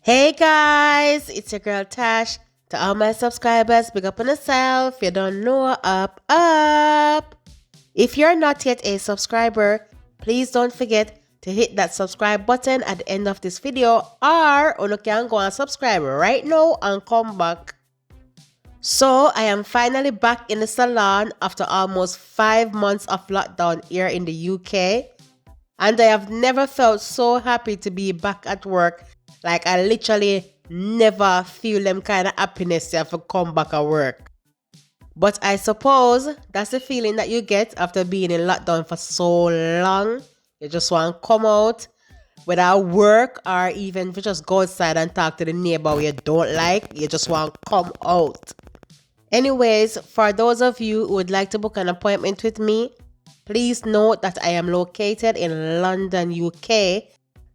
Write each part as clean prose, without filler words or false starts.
Hey guys, it's your girl Tash. To all my subscribers, big up on yourself. You don't know, up. If you're not yet a subscriber, please don't forget to hit that subscribe button at the end of this video, or you can go and subscribe right now and come back. So I am finally back in the salon after almost 5 months of lockdown here in the UK, and I have never felt so happy to be back at work. Like, I literally never feel them kind of happiness to have to come back at work. But I suppose that's the feeling that you get after being in lockdown for so long. You just want to come out, without work, or even if you just go outside and talk to the neighbor you don't like, you just want to come out. Anyways, for those of you who would like to book an appointment with me, please note that I am located in London, UK.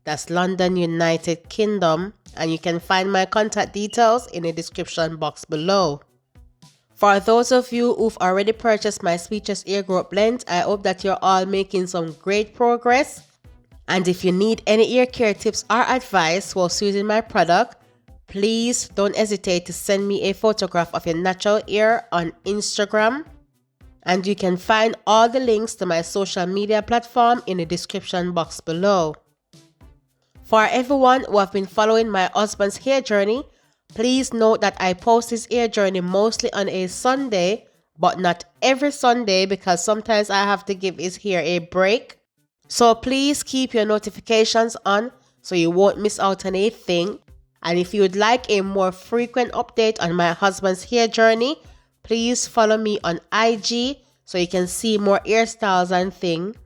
That's London, United Kingdom, and you can find my contact details in the description box below. For those of you who've already purchased my Speechless Ear Growth Blend, I hope that you're all making some great progress. And if you need any ear care tips or advice whilst using my product, please don't hesitate to send me a photograph of your natural ear on Instagram. And you can find all the links to my social media platform in the description box below. For everyone who have been following my husband's hair journey, please note that I post his hair journey mostly on a Sunday, but not every Sunday because sometimes I have to give his hair a break. So please keep your notifications on so you won't miss out on a thing. And if you would like a more frequent update on my husband's hair journey, please follow me on IG so you can see more hairstyles and things.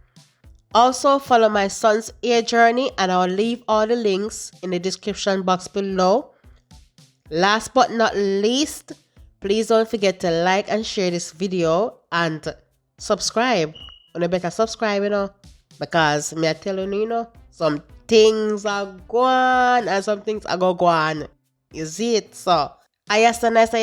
Also follow my son's hair journey, and I'll leave all the links in the description box below. Last but not least, please don't forget to like and share this video and subscribe. You better subscribe, because me I tell you, some things are gone and some things are go on. You see it? So, I so nice.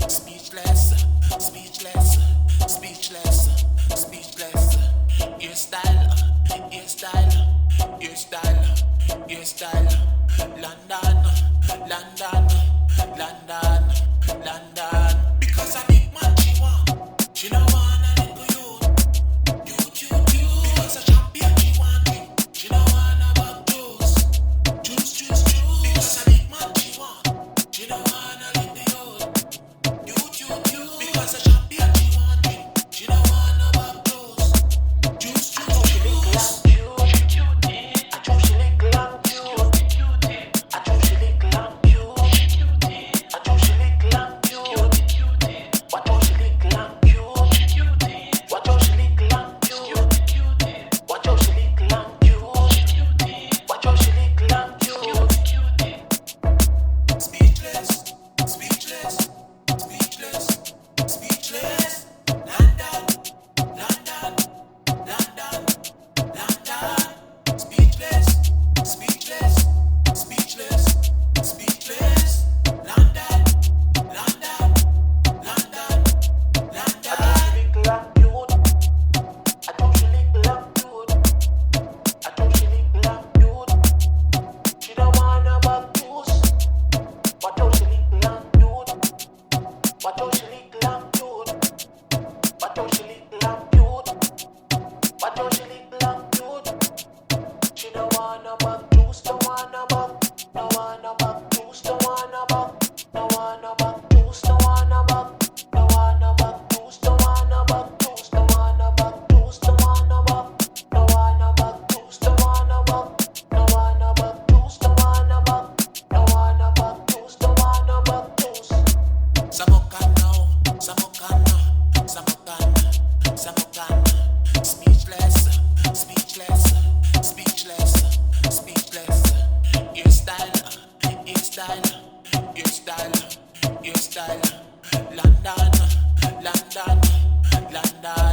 Speechless, speechless, speechless, speechless. Your style, your style, your style, your style. London, London, London, London. Because I big man she no wanna let go you. Because I champion she want me. She no wanna back juice. Because I big man she no wanna let go you. Because I champion she want me. She no wanna back juice. I know she lick long cute. I know she lick long cute. I know she lick long cute. I know she lick long cute. What do she lick long cute? What do she lick long cute? What do she lick long cute? What do she lick long cute? Speechless, speechless, speechless, speechless. London, London, London, London. Speechless, speechless, speechless, speechless. London, London, London, London. I don't she lick long cute. I don't she lick long cute. I don't she lick long cute. She don't wanna back juice. What don't she lick long cute? What don't she lick long cute? What don't she lick long cute? What don't she lick long cute? She don't wanna back juice, don't wanna back, no wanna back juice, don't wanna back, no wanna back juice, don't wanna back, no wanna back juice, don't wanna back juice, don't wanna back juice, don't wanna back, no wanna back juice, don't wanna back, no wanna back juice, don't wanna back, no wanna back juice, don't wanna back juice. Samokan now, Samokan, Samokan, Samokan. Speechless, speechless, speechless, speechless. Your style, your style, your style, your style. London, London, London.